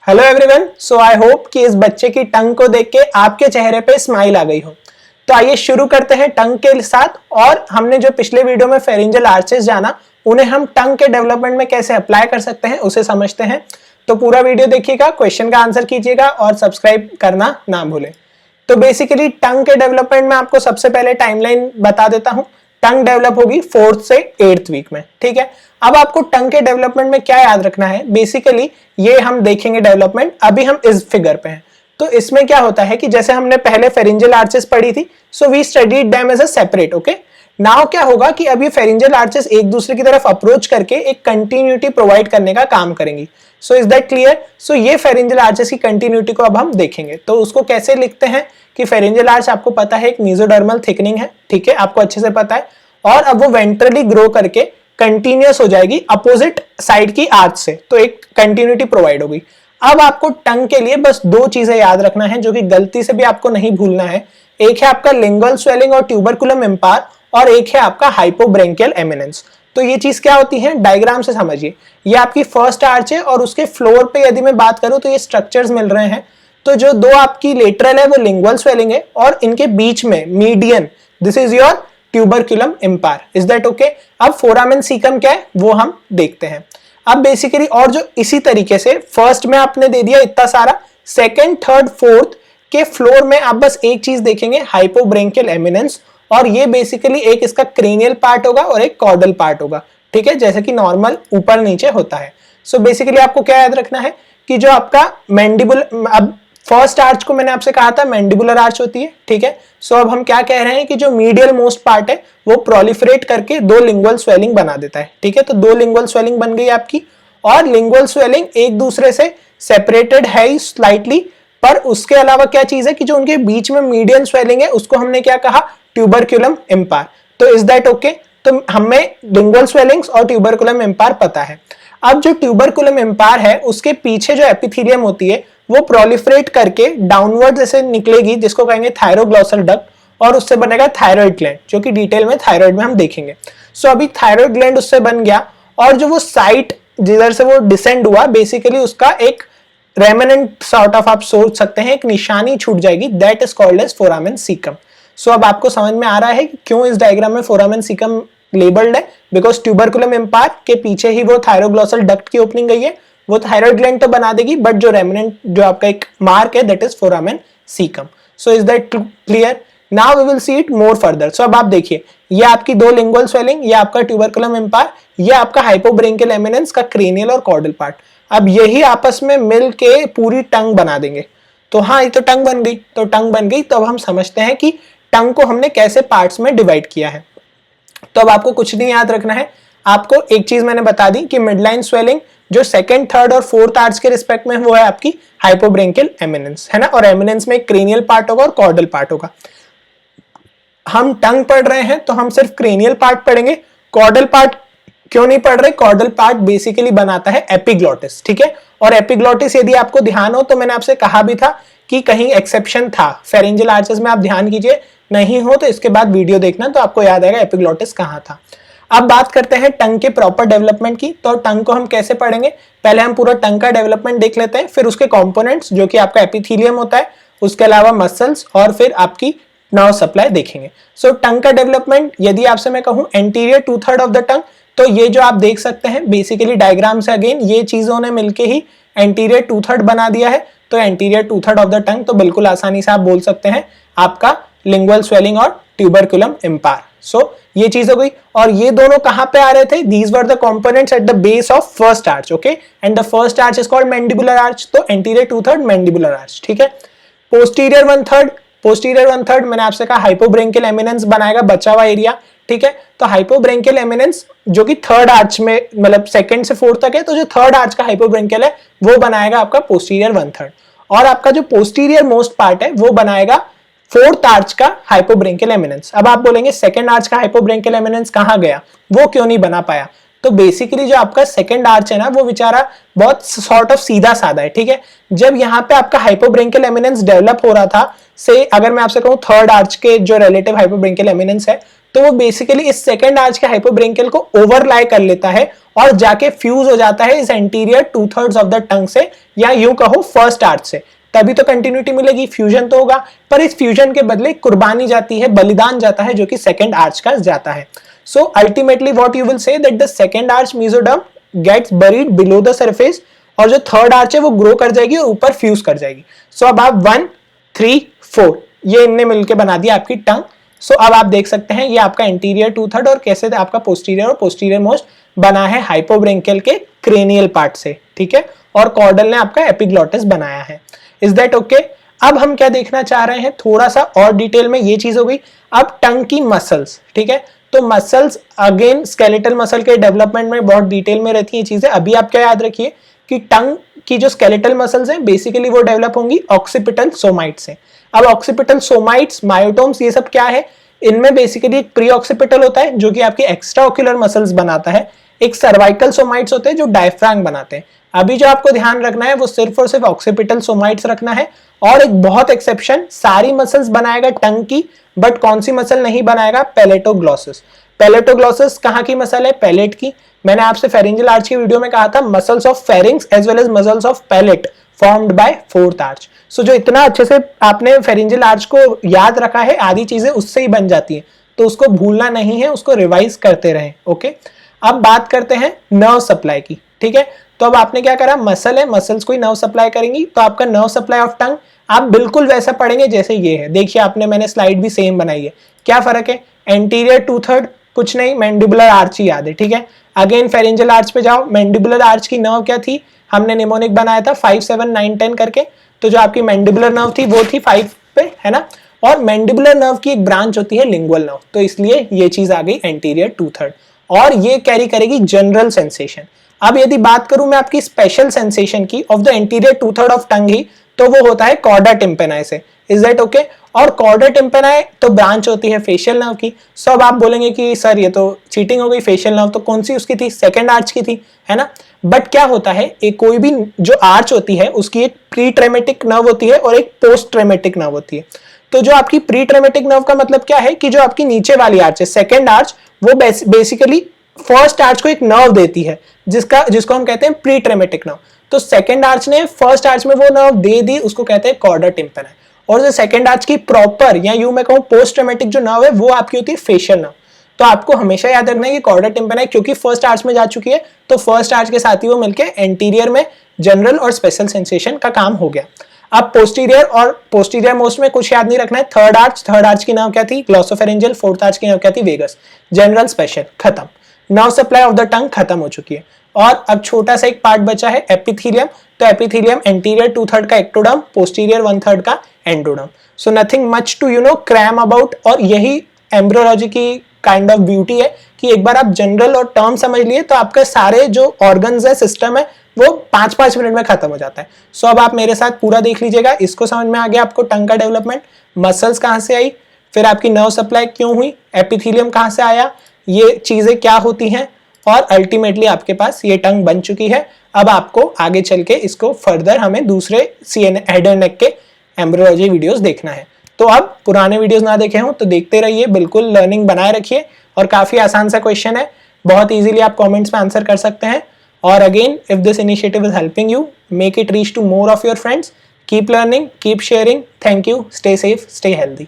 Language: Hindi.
Hello everyone, so I hope कि इस बच्चे की टंग को देख के आपके चेहरे पे स्माइल आ गई हो। तो आइए शुरू करते हैं टंग के साथ। और हमने जो पिछले वीडियो में फेरिंजियल आर्चेस जाना, उन्हें हम टंग के डेवलपमेंट में कैसे अप्लाई कर सकते हैं उसे समझते हैं। तो पूरा वीडियो देखिएगा, क्वेश्चन का आंसर कीजिएगा और सब्सक्राइब करना ना भूलें। तो बेसिकली टंग के डेवलपमेंट में आपको सबसे पहले टाइमलाइन बता देता हूं। टंग डेवलप होगी 4th से 8th वीक में, ठीक है। अब आपको टंग के डेवलपमेंट में क्या याद रखना है, बेसिकली ये हम देखेंगे डेवलपमेंट। अभी हम इस फिगर पे हैं, तो इसमें क्या होता है कि जैसे हमने पहले फेरिंजियल आर्चेस पढ़ी थी, so we studied them as a separate, okay. Now क्या होगा कि अब ये फेरिंजियल आर्चेस एक दूसरे की तरफ अप्रोच करके एक कंटिन्यूटी प्रोवाइड करने का काम करेंगी। So is that clear? So ये फेरिंजियल आर्चेस की कंटिन्यूटी को अब हम देखेंगे। तो उसको कैसे लिखते हैं कि फेरिंजियल आर्च आपको पता है एक मेसोडर्मल थिकनिंग है, ठीक है, आपको अच्छे से पता है। और अब वो वेंट्रली ग्रो करके कंटिन्यूअस हो जाएगी अपोजिट साइड की आर्च से, तो एक कंटिन्यूटी प्रोवाइड होगी। अब आपको टंग के लिए बस दो चीजें याद रखना है जो कि गलती से भी आपको नहीं भूलना है। एक है आपका लिंगुअल स्वेलिंग और ट्यूबरकुलम इम्पार, और एक है आपका हाइपोब्रेंकियल एमिनेंस। तो ये चीज क्या होती है, डायग्राम से समझिए। ये आपकी फर्स्ट आर्च है और उसके फ्लोर पे यदि मैं बात करूं तो ये स्ट्रक्चर्स मिल रहे हैं। तो जो दो आपकी लेटरल है वो लिंगुअल स्वेलिंग है, और इनके बीच में median, this is your tuberculum impar. Is that okay? अब फोरामेन सीकम क्या है वो हम देखते हैं। अब बेसिकली और जो इसी तरीके से फर्स्ट में आपने दे दिया इतना सारा, सेकंड, थर्ड, फोर्थ के फ्लोर में आप बस एक चीज देखेंगे, हाइपोब्रेंकियल एमिनेंस। और ये बेसिकली एक इसका क्रेनियल पार्ट होगा और एक कॉर्डल पार्ट होगा, ठीक है, जैसे कि नॉर्मल ऊपर नीचे होता है। सो बेसिकली आपको क्या याद रखना है कि जो आपका मैंडिबुल, अब फर्स्ट आर्च को मैंने आपसे कहा था मैंडिबुलर आर्च होती है, ठीक है। सो अब हम क्या कह रहे हैं कि जो मीडियल मोस्ट पार्ट है वो प्रोलिफरेट करके दो लिंगुअल स्वेलिंग बना देता है, ठीक है। तो दो लिंगुअल स्वेलिंग बन गई आपकी, और लिंगुअल स्वेलिंग एक दूसरे से सेपरेटेड है ही स्लाइटली, पर उसके अलावा क्या चीज है कि जो उनके बीच में मीडियन स्वेलिंग है उसको हमने क्या कहा, ट्यूबरकुलम इम्पार। तो इज दैट ओके? तो हमें लिंगुअल स्वेलिंग्स और ट्यूबरकुलम इम्पार पता है। अब जो ट्यूबरकुलम इम्पार है उसके पीछे जो एपिथेलियम होती है वो प्रोलिफरेट करके डाउनवर्ड जैसे निकलेगी, जिसको कहेंगे थायरोग्लॉसल डक्ट, और उससे बनेगा थायराइड ग्लैंड, जो कि डिटेल में थायराइड में हम देखेंगे। सो अभी थायराइड ग्लैंड उससे बन गया, और जो वो साइट जिधर से वो डिसेंड हुआ, बेसिकली उसका एक रेमिनेंट सॉर्ट ऑफ आप सोच सकते हैं, एक निशानी छूट जाएगी, that is called as foramen caecum. So अब आपको समझ में आ रहा है कि क्यों इस डायग्राम में फोरामेन सीकम लेबल्ड है, बिकॉज ट्यूबरकुलम इम्पार के पीछे ही वो थायरोग्लॉसल डक्ट की ओपनिंग गई है। वो थायराइड ग्लैंड तो बना देगी, बट जो रेमिनेंट जो आपका एक मार्क है that is foramen caecum. So is that clear? Now we will see it more further. So अब आप देखिए, ये आपकी दो लिंगुअल स्वेलिंग, ये आपका ट्यूबरकुलम इम्पार, ये आपका हाइपोब्रेंकियल एमिनेंस का क्रेनियल और कॉर्डल पार्ट। अब यही आपस में मिल के पूरी टंग बना देंगे। तो हाँ, ये तो टंग बन गई। तो टंग बन गई तो अब हम समझते हैं कि टंग को हमने कैसे पार्ट्स में डिवाइड किया है। तो अब आपको कुछ नहीं याद रखना है, आपको एक चीज मैंने बता दी कि मिडलाइन स्वेलिंग जो सेकंड, थर्ड और फोर्थ आर्च के रिस्पेक्ट में वो है आपकी हाइपोब्रेंकियल एमिनेंस, है ना। और एमिनेंस में एक क्रेनियल पार्ट होगा और कॉर्डल पार्ट होगा। हम टंग पढ़ रहे हैं तो हम सिर्फ क्रेनियल पार्ट पढ़ेंगे, कॉर्डल पार्ट क्यों नहीं पढ़ रहे? कॉर्डल पार्ट बेसिकली बनाता है एपिग्लॉटिस, ठीक है। और एपिग्लॉटिस यदि आपको ध्यान हो तो मैंने आपसे कहा भी था कि कहीं एक्सेप्शन था फेरिंजियल आर्चेस में, आप ध्यान कीजिए, नहीं हो तो इसके बाद वीडियो देखना तो आपको याद आएगा एपिग्लॉटिस कहां था। अब बात करते हैं टंग के प्रॉपर डेवलपमेंट की। तो टंग को हम कैसे पढ़ेंगे, पहले हम पूरा टंग का डेवलपमेंट देख लेते हैं, फिर उसके कंपोनेंट्स जो कि आपका एपिथेलियम होता है, उसके अलावा मसल्स, और फिर आपकी नर्व सप्लाई देखेंगे। सो टंग का डेवलपमेंट यदि आपसे मैं कहूं एंटीरियर 2/3 ऑफ द टंग, तो ये जो आप देख सकते हैं बेसिकली डायग्राम से, अगेन ये चीजों ने मिलके ही एंटीरियर 2/3 बना दिया है। तो एंटीरियर 2/3 ऑफ द टंग तो बिल्कुल आसानी से आप बोल सकते हैं आपका लिंगुअल स्वेलिंग और ट्यूबरकुलम इम्पार। सो ये चीज हो गई। और ये दोनों कहां पे आ रहे थे? These were the components at the base of first arch, okay, and the first arch is called mandibular arch. तो एंटीरियर 2/3 मैंडिबुलर आर्च, ठीक है। पोस्टीरियर 1/3 मैंने आपसे कहा हाइपोब्रेंकियल एमिनेंस बनाएगा बचा हुआ एरिया, ठीक है। तो हाइपोब्रेंकियल एमिनेंस जो कि थर्ड आर्च में, मतलब सेकंड से फोर्थ तक है, तो जो थर्ड आर्च का हाइपोब्रेंकियल है वो बनाएगा आपका पोस्टीरियर 1/3, और आपका जो पोस्टीरियर मोस्ट पार्ट है वो बनाएगा फोर्थ आर्च का हाइपोब्रेंकियल एमिनेंस। अब आप बोलेंगे सेकंड आर्च का हाइपोब्रेंकियल एमिनेंस कहां गया, वो क्यों नहीं बना पाया? तो बेसिकली जो आपका सेकंड आर्च है ना वो बेचारा बहुत सॉर्ट ऑफ सीधा साधा है, ठीक है। जब यहाँ पे आपका हाइपोब्रेंकियल एमिनेंस डेवलप हो रहा था, से अगर मैं आपसे कहूं थर्ड आर्च के जो रिलेटिव हाइपोब्रेंकियल एमिनेंस है, तो वो बेसिकली इस सेकेंड आर्च के हाइपोब्रेंकियल को ओवरलाई कर लेता है और जाके फ्यूज हो जाता है इस एंटीरियर 2/3 ऑफ द टंग से, या यूं कहो फर्स्ट आर्च से। तभी तो कंटिन्यूटी मिलेगी, फ्यूजन तो होगा, पर इस फ्यूजन के बदले कुर्बानी जाती है, बलिदान जाता है, जो कि सेकेंड आर्च का जाता है। So ultimately what you will say that the second arch mesoderm gets buried below the surface, और जो थर्ड आर्च है वो ग्रो कर जाएगी और ऊपर फ्यूज कर जाएगी। सो अब आप 1, 3, 4 ये इनने मिलकर बना दिया आपकी टंग। सो अब आप देख सकते हैं ये आपका इंटीरियर 2/3 और कैसे आपका पोस्टीरियर और पोस्टीरियर मोस्ट बना है हाइपोब्रेंकियल के क्रेनियल पार्ट से, ठीक है, और कॉर्डल ने आपका एपिग्लॉटिस बनाया है। Is that okay? अब हम क्या देखना चाह रहे हैं थोड़ा सा और डिटेल में, ये चीज हो गई। अब टंग की मसल्स, ठीक है, तो मसल्स अगेन स्केलेटल मसल के डेवलपमेंट में बहुत डिटेल में रहती है चीजें। अभी आप क्या याद रखिए कि टंग की जो स्केलेटल मसल्स हैं बेसिकली वो डेवलप होंगी ऑक्सीपिटल सोमाइट से। अब ऑक्सीपिटल सोमाइट्स, मायोटोम्स, ये सब क्या है, इनमें बेसिकली एक प्री ऑक्सीपिटल होता है जो कि आपकी एक्स्ट्रा ऑक्यूलर मसल्स बनाता है, एक सर्वाइकल सोमाइट्स होते हैं जो डायफ्राम बनाते हैं। अभी जो आपको ध्यान रखना है वो सिर्फ और सिर्फ ऑक्सीपिटल सोमाइट्स रखना है, और एक बहुत एक्सेप्शन, सारी मसल्स बनाएगा टंग की, बट कौन सी मसल नहीं बनाएगा, पैलेटोग्लॉसिस। पैलेटोग्लॉसिस कहाँ की मसल है, पैलेट की। मैंने आपसे फेरिंजियल आर्च की वीडियो में कहा था muscles of pharynx as well as muscles of palate formed by fourth arch. So जो इतना अच्छे से आपने फेरिंजियल आर्च को याद रखा है, आधी चीजें उससे ही बन जाती हैं, तो उसको भूलना नहीं है, उसको रिवाइज करते रहें। ओके, अब बात करते हैं नर्व सप्लाई की, ठीक है। तो अब आपने क्या करा, मसल है, मसल्स को ही नर्व सप्लाई करेंगी, तो आपका नर्व सप्लाई ऑफ टंग आप बिल्कुल वैसा पढ़ेंगे जैसे ये है। देखिए आपने, मैंने स्लाइड भी सेम बनाई है। क्या फर्क है, एंटीरियर 2/3 कुछ नहीं, मैंडिबुलर आर्च ही याद है, ठीक है। अगेन फेरिंजियल आर्च पे जाओ, मैंडिबुलर आर्च की नर्व क्या थी, हमने निमोनिक बनाया था 5, 7, 9, 10 करके, तो जो आपकी मैंडिबुलर नर्व थी वो थी 5 पे, है ना। और मैंडिबुलर नर्व की एक ब्रांच होती है लिंगुअल नर्व, तो इसलिए ये चीज आ गई एंटीरियर 2/3, और ये कैरी करेगी जनरल सेंसेशन। अब यदि बात करूं मैं आपकी स्पेशल सेंसेशन की of the anterior 2/3 of tongue ही, तो वो होता है कॉर्डा टिम्पेनाई से। Is that okay? और कॉर्डा टिम्पेनाई तो ब्रांच होती है फेशियल नर्व की। सो अब आप बोलेंगे कि सर ये तो चीटिंग हो गई, फेशियल नर्व तो कौन सी उसकी थी, सेकंड आर्च की थी, है ना। बट क्या होता है, एक कोई भी जो आर्च होती है उसकी एक प्री ट्रेमेटिक नर्व होती है और एक पोस्ट ट्रेमेटिक नर्व होती है। तो जो आपकी प्री ट्रेमेटिक नर्व का मतलब क्या है कि जो आपकी नीचे वाली आर्च है, सेकंड आर्च, वो बेसिकली फर्स्ट आर्च को एक नर्व देती है जिसको हम कहते हैं प्री ट्रेमेटिक नर्व। तो सेकंड आर्च ने फर्स्ट आर्च में वो नर्व दे दी, उसको कहते हैं कॉर्डा टिम्पेनाई। और जो सेकंड आर्च की प्रॉपर, या यूं मैं कहूं पोस्ट ट्रेमेटिक जो नर्व है, वो आपकी होती है फेशियल नर्व। तो आपको हमेशा याद रखना है कि कॉर्डा टिम्पेनाई क्योंकि फर्स्ट आर्च में जा चुकी है, तो फर्स्ट आर्च के साथ ही वो मिलकर एंटीरियर में जनरल और स्पेशल सेंसेशन का काम हो गया। अब पोस्टीरियर और पोस्टीरियर मोस्ट में कुछ याद नहीं रखना है। थर्ड आर्च की नर्व क्या थी, ग्लॉसोफेरेंजियल। फोर्थ आर्च की नर्व क्या थी, वेगस। जनरल, स्पेशल, खत्म। Nerve supply of the tongue खत्म हो चुकी है। और अब छोटा सा एक पार्ट बचा है, एपिथेलियम। तो एपिथेलियम एंटीरियर 2/3 का एक्टोडर्म, पोस्टीरियर 1/3 का endoderm. So nothing much to cram about, और यही एम्ब्रियोलॉजी की काइंड ऑफ ब्यूटी है कि एक बार आप जनरल और टर्म समझ लिए तो आपके सारे जो ऑर्गन्स है, सिस्टम है, वो 5-5 मिनट में खत्म हो जाता है। सो अब आप मेरे साथ पूरा देख लीजिएगा, इसको समझ में आ गया आपको टंग का डेवलपमेंट, मसल्स कहाँ से आई, फिर आपकी नर्व सप्लाई क्यों हुई, एपिथेलियम कहाँ से आया, ये चीजें क्या होती हैं, और अल्टीमेटली आपके पास ये टंग बन चुकी है। अब आपको आगे चल के इसको फर्दर हमें दूसरे हेड एंड नेक के एम्ब्रियोलॉजी वीडियोस देखना है। तो अब पुराने वीडियोस ना देखे हो तो देखते रहिए, बिल्कुल लर्निंग बनाए रखिए, और काफी आसान सा क्वेश्चन है, बहुत इजीली आप कमेंट्स में आंसर कर सकते हैं। और again, if this initiative is helping you, make it reach to more of your friends, keep learning, keep sharing. Thank you, stay safe, stay healthy.